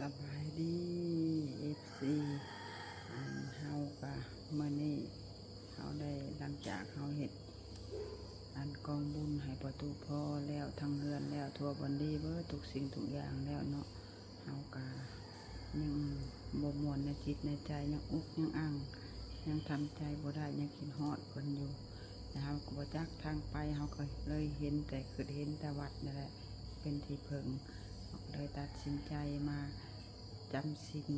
สบายดีFC เฮากะมื้อนี้เฮาได้หลังจากเฮาเฮ็ดกองบุญให้ประตูพ่อแล้วทั้งเรือนแล้วทั่วบอนดีเบิดทุกสิ่งทุกอย่างแล้วเนาะเฮากะยังบ่ม่วนในจิตในใจยังอุกยังอังยังทำใจบ่ได้ยังคิดฮอดเพิ่นอยู่นะครับก็บ่จักทางไปเฮาก็เลยเห็นแต่คือเห็นแต่วัดนั่นแหละเป็นที่พึ่งเลยตัดสินใจมาจำศีล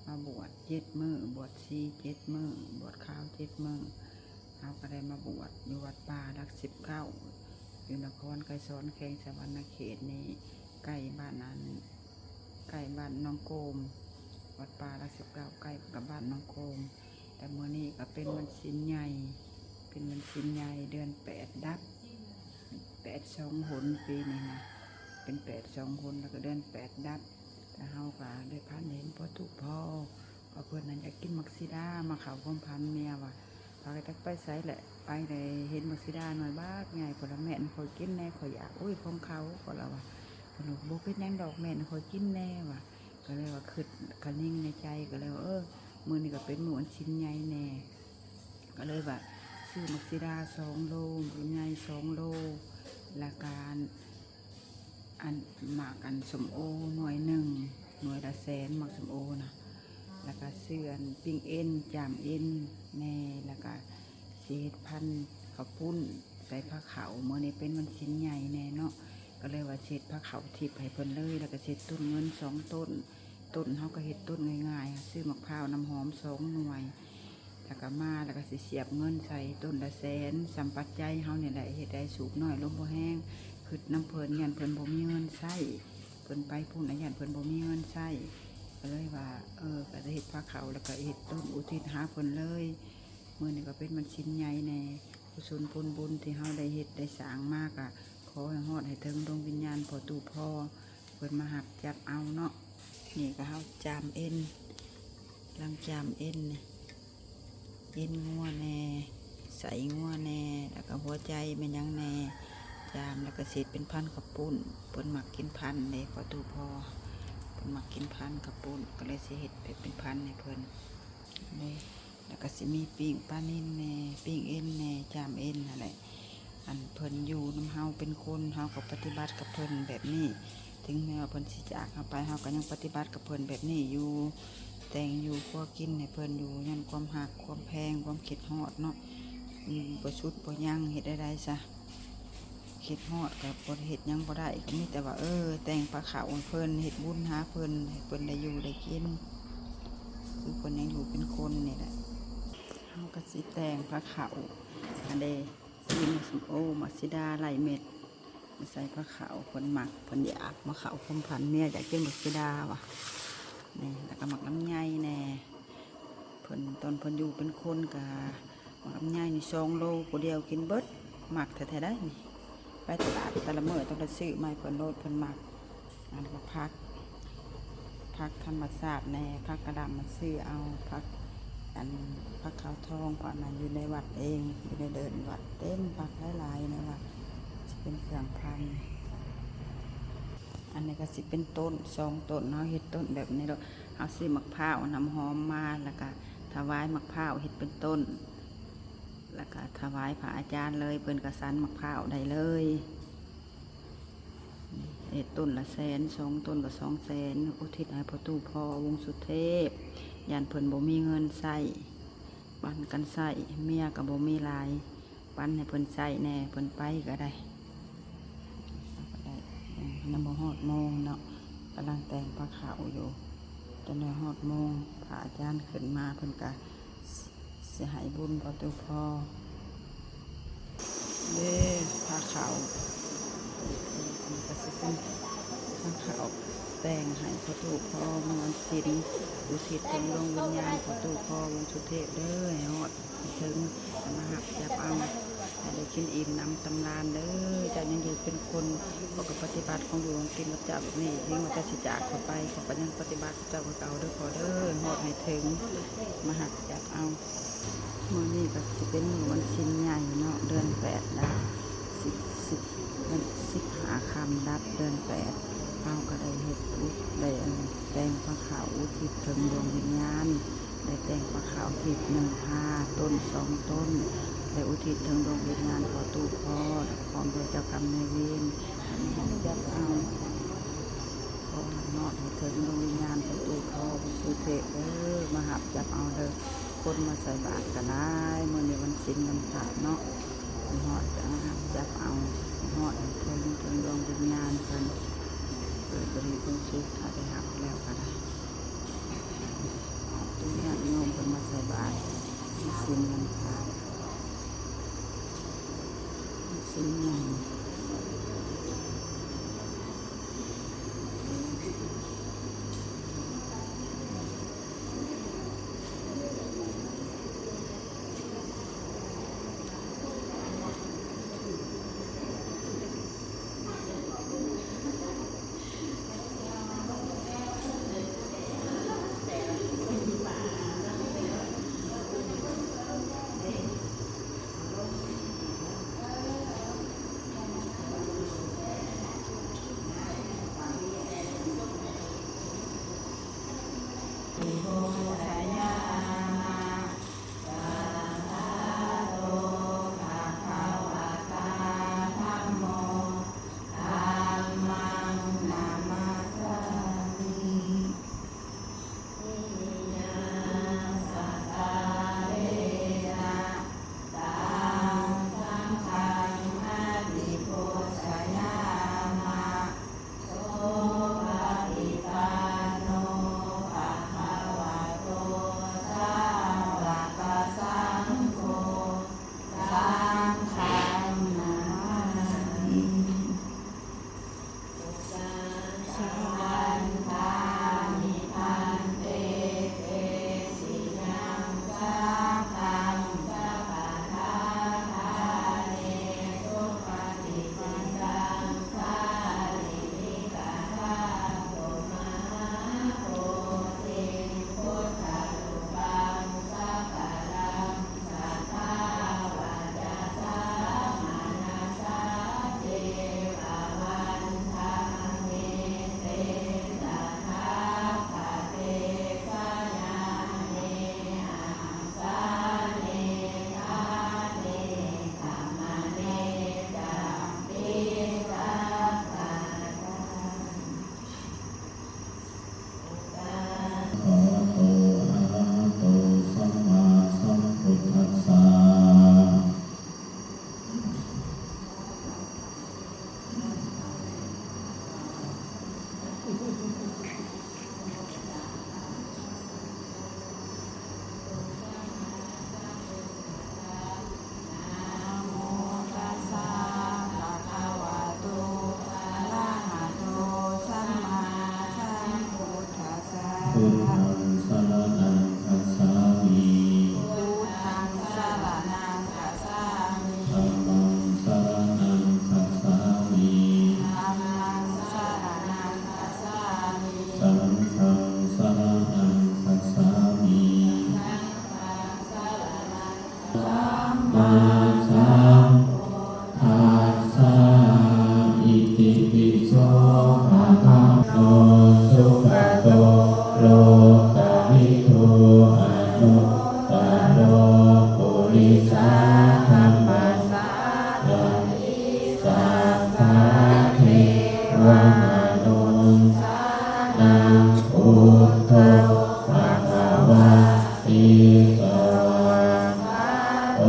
มาบวช7 มื้อบวชชี7 มื้อบวชข้าว7 มื้อเราก็ได้มาบวชอยู่วัดป่าหลัก19อยู่นครไกรสอนแขวงสะวรรณเขตนี้ใกล้บ้านนั้นใกล้บ้านน้องโกมวัดป่าหลัก19ใกล้กับบ้านน้องโกมแต่เมื่อนี้ก็เป็นวันศีลใหญ่เป็นวันศีลใหญ่เดือน8ดับ8 2 หนปีนี้นะเป็น8 2 หนแล้วก็เดือน8ดับแต่เฮาก็ได้พันเห็นพ่อทุกพ่อเพื่อนนั้นอยากกินมักซิดามาเขาพร้อมพันเมียว่ะพาไปตักไปใส่แหละไปเลยเห็นมักซิดาหน่อยบ้างไงผลแม่นคอยกินแน่คอยอยากอุ้ยของเขาก็แล้วว่ะผลบุกเป็นยังดอกแม่นคอยกินแน่ว่ะก็เลยว่าขึ้นคันนิ่งในใจก็เลยว่ามือนี่ก็เป็นหมวนชิ้นใหญ่แน่ก็เลยว่าซื้อมักซิดา2 โลใหญ่2 โลละการหมากสมโอหน่วย1 หน่วยละ100,000หมากสมโอนะแล้วก็เสื่อนปิ้งเอ็นจามเอ็นแน่แล้วก็เศษพันข้าวปุ้นใส่ผ้าขาวเมื่อนี้เป็นวันชิ้นใหญ่แน่เนาะก็เลยว่าเศษผ้าขาวทิพย์ให้เพิ่นเลยแล้วก็เศษต้นเงิน2 ต้นเขาก็เห็ดต้นง่ายๆซื้อมะพร้าวน้ำหอม2 หน่วยแล้วก็มาแล้วก็สิเสียบเงินใส่ต้นละ100,000สัมปัจจัยเฮาเนี่ยแหละเฮ็ดได้สูบน้อยลมบ่แห้งคือน้ำเพิ่นยันเพิ่นบ่มีเงินใช้เพิ่นไปพูดนะยันเพิ่นบ่มีเงินใช้ก็เลยว่าก็ได้เฮ็ดผ้าขาวแล้วก็เฮ็ดต้นอุทิศหาเพิ่นเลยมื้อนี้ก็เป็นมันชิ้นใหญ่ในกุศลผลบุญที่เฮาได้เฮ็ดได้สร้างมากอ่ะขอให้ฮอดให้ถึงดวงวิญญาณพ่อตู่พ่อเพิ่นมาหับจับเอาเนาะนี่ก็เฮาจามเอ็นลังจามเอ็นเอ็นงัวแน่ใส่งัวแน่แล้วก็หัวใจเป็นยังแน่จามแล้วก็เศษเป็นพันกับปุ้นเพิ่นมักกินพันเลยพ่อตู่พ่อเพิ่นมักกินพันกับปุ้นก็เลยสิเฮ็ดเป็นพันให้เพิ่นนี่แล้วก็สิมีปิ้งปลานิ่นแน่ปิ้งเอ็นแน่จามเอ็นนั่นแหละเพิ่นอยู่น้ำเฮาเป็นคนเฮาก็ปฏิบัติกับเพิ่นแบบนี้ถึงแม้ว่าเพิ่นสิจากเฮาไปเฮาก็ยังปฏิบัติกับเพิ่นแบบนี้อยู่แต่งอยู่พอกินให้เพิ่นอยู่ยันความหักความแพงความคิดฮอดเนาะบ่ชุดบ่ยังเฮ็ดได้ซะคิดฮอดกับบ่เฮ็ดยังบ่ได้ก็มีแต่ว่าแต่งปลาขาวเพิ่นเฮ็ดบุญหาเพิ่นให้เพิ่นได้อยู่ได้กินคือเพิ่นยังอยู่เป็นคนนี่แหละเฮาก็สิแต่งปลาขาวอันเดซีมสมโอมักซิดาไหลเม็ดใส่ปลาขาวเพิ่นมักเพิ่นอยากมาขาวคมพันเมียอยากกินมักซิดาว่ะนี่แล้วก็หมักลำไยแน่เพิ่นตอนเพิ่นอยู่เป็นคนกะหมักลำไยนี่2 โลผู้เดียวกินเบิดหมักแท้ๆได้นี่ไปตลาดแต่ละมื้อต้องไปซื้อมาเพิ่นโลดเพิ่นหมักแล้วก็ผักธรรมชาติแน่ผักกระดำมาซื้อเอาผักขาวทองผักนั้นอยู่ในวัดเองอยู่ในเดินวัดเต็มผักหลายๆในวัดจะเป็นเครื่องพันอันนี้ก็สิเป็นต้น2 ต้นเฮาเฮ็ดต้นแบบนี้เนาะเฮาซื้อมะพร้าวน้ำหอมมาแล้วก็ถวายมะพร้าวเฮ็ดเป็นต้นแล้วก็ถวายพระอาจารย์เลยเพิ่นก็สันมะพร้าวได้เลยเฮ็ดต้นละ100,000 2 ต้นก็200,000อุทิศให้พ่อตู่พ่อวงสุเทพยันเพิ่นบ่มีเงินใช้ปันกันใช้เมียก็บ่มีหลายปันให้เพิ่นใช้แน่เพิ่นไปก็ได้น้ำบ่ฮอดโมงเนาะกำลังแต่งปลาขาวอยู่จนได้ฮอดโมงพระอาจารย์ขึ้นมาเพิ่นก็สิให้บุญพ่อตู่พ่อเด้ปลาขาวมันก็สิเป็นปลาขาวแต่งให้พ่อตู่พ่อมวลศิลป์อุทิศถึงดวงวิญญาณพ่อตู่พ่อวงสุเทพเด้อให้ฮอดถึงมาหักจับเอาให้ได้กินอิ่มน้ำสำราญเด้อจะยังอยู่เป็นคนก็ปฏิบัติของหลวงกินกับเจ้าแบบนี้ยิ่งว่าจะสิจากเข้าไปก็ยังปฏิบัติเจ้าเก่าเด้อขอเด้อฮอดให้ถึงมาหักจับเอามื้อนี้ก็สิเป็นวันชิ้นใหญ่เนาะเดือน8นะ15 ค่ำดับเดือน8เฮาก็ได้เฮ็ดบุญได้แต่งพระ งดวงวิญญาณได้แต่งประขาวทิพย์1 5 ต้น2 ต้นได้อุทิศถึงดวงวิญญาณพอตู้พ่อพร้อมโดยเจ้ากรรมนายเวรจับเอาขอนอดให้ถึงดวงวิญญาณพอตู้พ่อสุเทพมาหับจับเอาเด้อคนมาใส่บาตรกันได้เมื่อในวันศีลวันพระเนาะหอดจับเอาหอดถึงดวงวิญญาณเพิ่นบริบูรณ์สุขถ้าได้หับแล้วก็ได้ตัวนี้โยมเป็นมาใส่บาตรศีลวันพระศีลใหญ่พุทธังสรณังคัจฉามิธัมมังสรณังคัจฉามิสังฆังสรณังคัจฉามิมาสัมภัสสะอิติปิโสภะคะโตสุขโตโลกวิทูอนุตตโรปุริสาธัมมัสสะสัพพะเทวมนุษย์นังพุทโธภะคะวะติสวะโต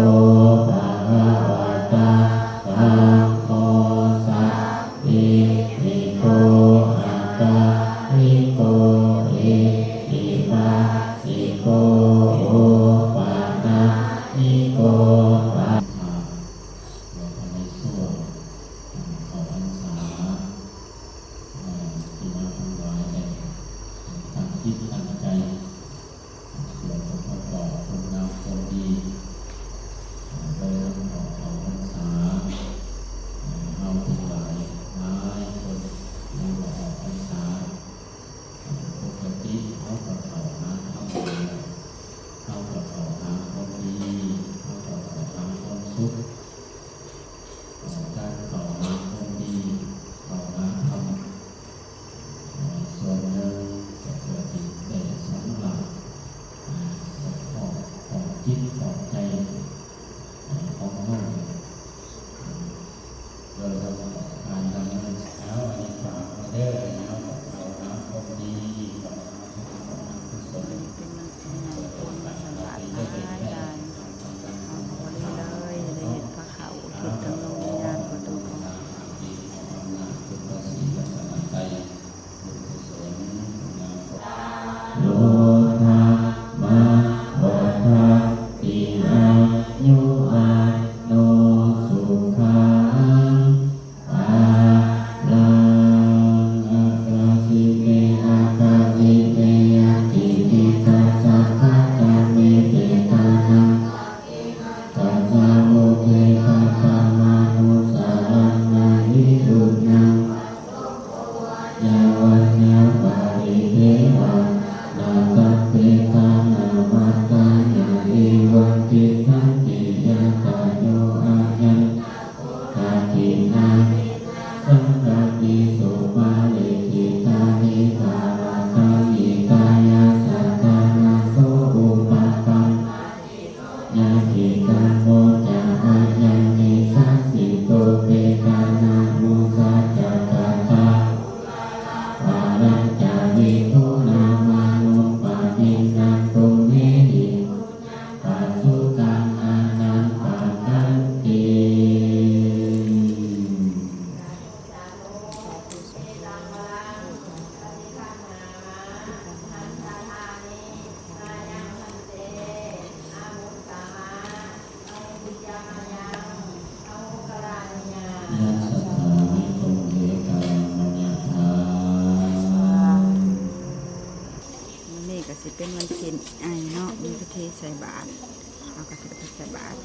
ภะคะวะตาธัมโมสัพพิติโกอะกาลิโกเอหิปัสสิโกโอปานานิโกปะเราทำให้ชั่วขอพรรษาที่นักทั้งหลายได้ตั้งจิตตั้งใจส่วนประกอบคุณงามความดีโดยลำดับของพรรษาเอาทั้งหลายนายคนในวันออกพรรษาปกติเขาก็เข้าหาเขาเลยเขาก็เข้าหาความดีเขาก็เข้าหาความสุขการเข้าหาความดีเข้าหาธรรมส่วนหนึ่งก็เพื่อที่ได้ จิตของใจของเราโดยเราการทำให้เอาอันนี้ฝากมาเด้อเอาเอาน้ำคงดีกับน้ำกุศล เป็นมันสิงใหญ่คนมาสบายได้เอาพอดีเลยได้เห็นพระเขาทิศทางโลกวิญญาณประตูของโลภะมะโหทะติอายุวันโนสุขังภาลังอัคราสิเมอาคาสิเมอาติติสัสสะภะกะเมเตตานังสัสสะโมเทภะธรรมานุสารังนาวิสุทธังยาวัญญาปาริเทวะนาตัพเพทานาวัตตาญาเอวังติสันติยาตาโยอายันกาทินาสังฆติสุมาลิกิตานิภาวะตาอิตายาสัตตานาโสอุปปันญาติตัมโมจาอายันนิสัสสิโตเปกานามุสัจจกตาปารัญจาวิโทนามานุปานินันตุเมหิปัจจุตังอานันปานันติยะสัทธาวิโตเทกามัญญาธา วันนี้ก็สิเป็นวันศีลไอ้เนาะมีพิธีใส่บาตรเอาก็สิไปใส่บาตร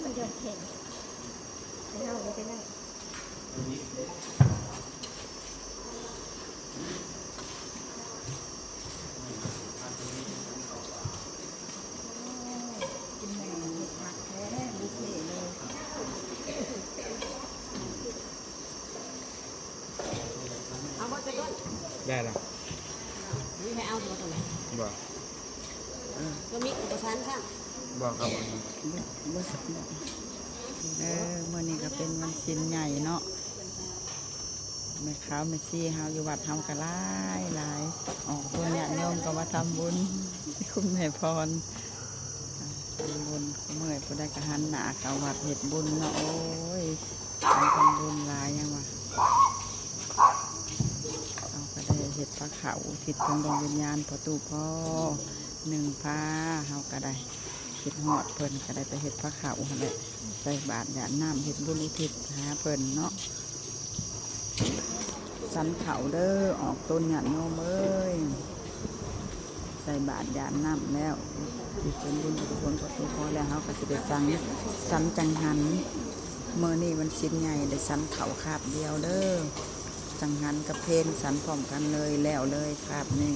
มันหยดเข่งไปเอาไปได้กินแม่ผักแท้บุฟเฟ่เลยเอาบ่จะก้น ได้แล้ว นี่ให้เอาตัวตรงไหน บอก ก็มีอุปสรรคค่ะ บอกครับ บ่สักหน่อยมื้อนี้ก็เป็นวันศีลใหญ่เนาะแม่ขาวแม่ซี่เฮาอยู่วัดเฮาก็หลายออกตัวญาติโยมก็มาทำบุญที่คุณแม่พรทำบุญเมื่อยผู้ใดก็หันหน้าเข้าวัดเฮ็ดบุญเนาะโอ้ยการทำบุญหลายยังวะเอาก็ได้เฮ็ดพระเขาอุทิศทางดวงวิญญาณประตูพ่อ1 พาเฮาก็ได้คิดฮอดเพิ่นก็ได้ไปเฮ็ดพระเขาหั่นแหละใส่บาตรหยาดน้ำเฮ็ดบุญอุทิศหาเพิ่นเนาะสันเขาเด้อออกต้นหยาดโยมเอ้ยใส่บาตรหยาดน้ำแล้วที่เป็นบุญกุศลประตูพ่อแล้วเฮาก็สิได้สันจังหันมื้อนี้วันศีลใหญ่ได้สันเขาคาบเดียวเด้อจังหันกับเพลสันพร้อมกันเลยแล้วเลยคาบนี้